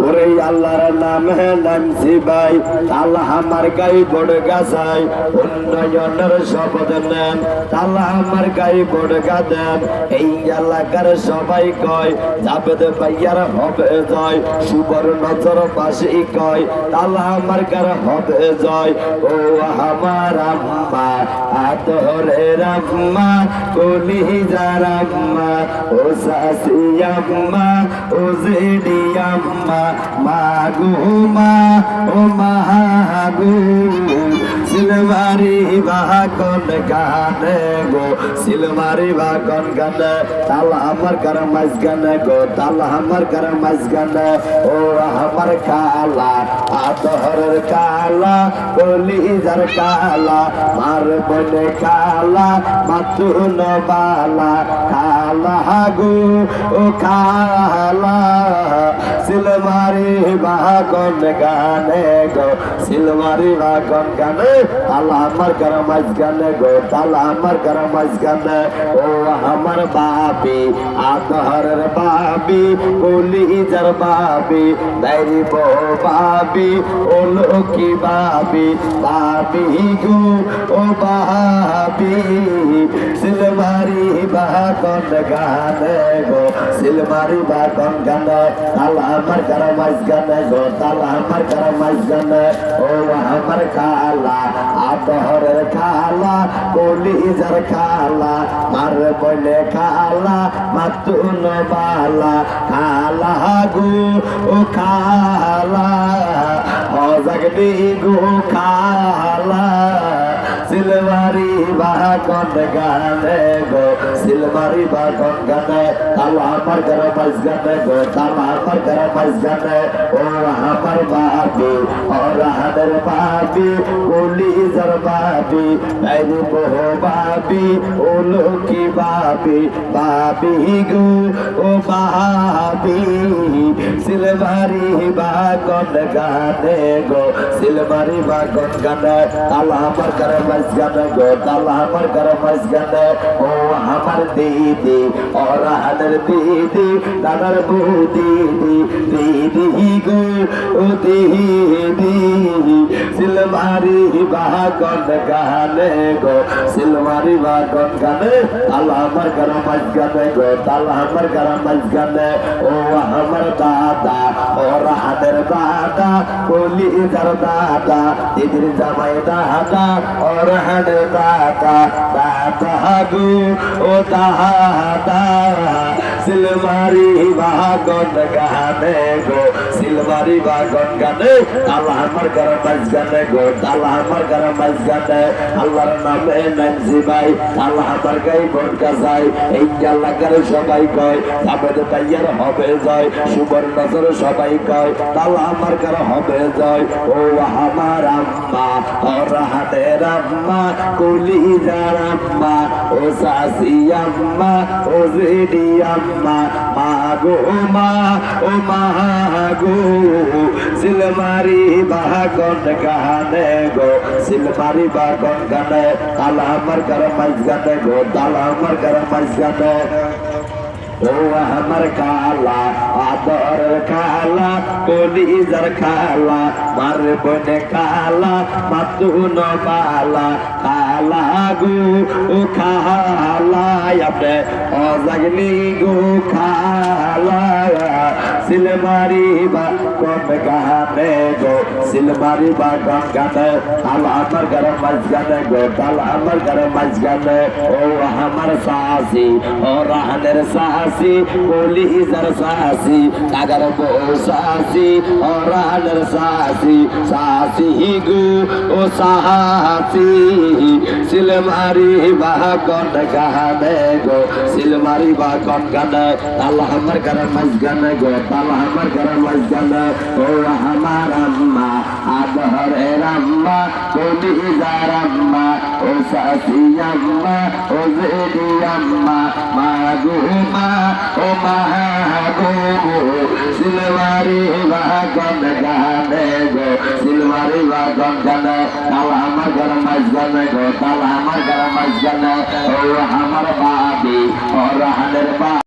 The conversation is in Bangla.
ওরে আল্লাহর নামে নামছি ভাই, আল্লাহ আমার গায়ে বড় গাছাই উন্নয়নের শপথ নেন, আল্লাহ আমার গায়ে বড় গা দেন। এই এলাকার সবাই কয় জাবেদ ভাইয়ার হবে জয়, সুবর্ণচর পাশে কয় আল্লাহ আমার কার হবে জয়। ও আমার আম্মা আদরের আম্মা কলিজার আম্মা, ও সাসি আম্মা ও জেডি আম্মা, মাগু মা ও মাগু সিলমারি বাকন গানে গো, সিলমারি বাকন গানে তালা আমার কার মাঝ গানে গো, তালা আমার কার মাঝ গানে। ও আমার কালা আদরের কালা কলিজার কালা, মার বনে কালা মাতুন বালা, কালা গো ও কালা সিলমারি বাকন গানে গো, সিলমারি বাকন গানে তালা আমার কার মাঝ গানে গো, তালা আমার কার মাঝ গানে। ও আমার বাবি আদরের বাবি কলিজার বাবি, দাইরি বউ বাবি ও লক্ষ্মী বাবি, বাবি গো ও বাবি সিলমারি বাকন গানে গো, সিলমারি বাকন গানে তালা আমার কার মাঝ গানে গো, তালা আমার কার মাঝ গানে। ও আমার কালা আদরের খালা কলিজার খালা, মার বলে খালা মাতুন বালা, খালা গো ও খালা অজাগনি গো খালা সিলমারি বাকন গানে গো, সিলমারি বাকন গানে তালা আমার কার মাঝ গানে গো, তালা আমার কার মাঝ গানে। ও আমার বাবি ওর হাদের বাবি কলিজার বাবি, দাইরি বউ বাবি ও লক্ষ্মী বাবি, বাবি গো ও বাবি সিলমারি বাকন গানে গো, সিলমারি বাকন গানে তালা আমার কার মাঝ গানে গো, তালা আমার কার মাঝ গানে। ও আমার দিদি ওর হাদের দিদি, দাদার বউ দিদি, দিদি গো ও দিদি সিলমারি বাকন গানে গো, সিলমারি বাকন গানে তালা আমার কার মাঝ গানে গো, তালা আমার কার মাঝ গানে। ও আমার দাদা ওর হাদের দাদা কলিজার দাদা, দিদির জামাই দাদা ওর হাদের দাদা, দাদা গো ও দাদা সিলমারি বাকন গানে গো, সিলমারি বাকন গানে তালা আমার কার মাঝ গানে গো, তালা আমার কার মাঝ গানে। আল্লাহর নামে নামছি ভাই, তালা আমার গায়ে বড় গাছাই, এই এলাকার সবাই কয় জাবেদ ভাইয়ার হবে জয়, সুবর্ণচর সবাই কয় তালা আমার কার হবে জয়। ও আমার আম্মা ওর হাতের আম্মা কলিজার আম্মা, ও সাসি আম্মা ও জেডি আম্মা, মাগো মা ও মাগো সিলমারি বাকন গানে গো, সিলমারি বাকন গানে তালা আমার কার মাঝ গানে গো, তালা আমার কার মাঝ গানে। ও আমার কালা আদরের খালা কলিজার খালা, মার বনে কালা মাতুন বালা, খালা গো ও খালা আপনি অজাগনি গো খালা সিলমারি বাকন গানে গো, সিলমারি বাকন গানে তালা আমার কার মাঝ গানে গো, তালা আমার কার মাঝ গানে। ও আমার সাসি ও রাহানের সাসি কলিজার সাসি, কাগার বউ সাসি ও রাহানের সাসি, সাসি গো ও সাসি সিলমারি বাকন গানে গো, সিলমারি বাকন গানে তালা আমার কার মাঝ গানে গো, তালা আমার কার মাঝ গানে। ও আমার আম্মা আদরের আম্মা কলিজার আম্মা, ও সাসি আম্মা ও জেডি আম্মা, মাগো মা ও মাগো সিলমারি বাকন গানে গো, সিলমারি বাকন গানে তালা আমার কার মাঝ গানে গো, তালা আমার কার মাঝ গানে। ও আমার বাবি ওর হাদের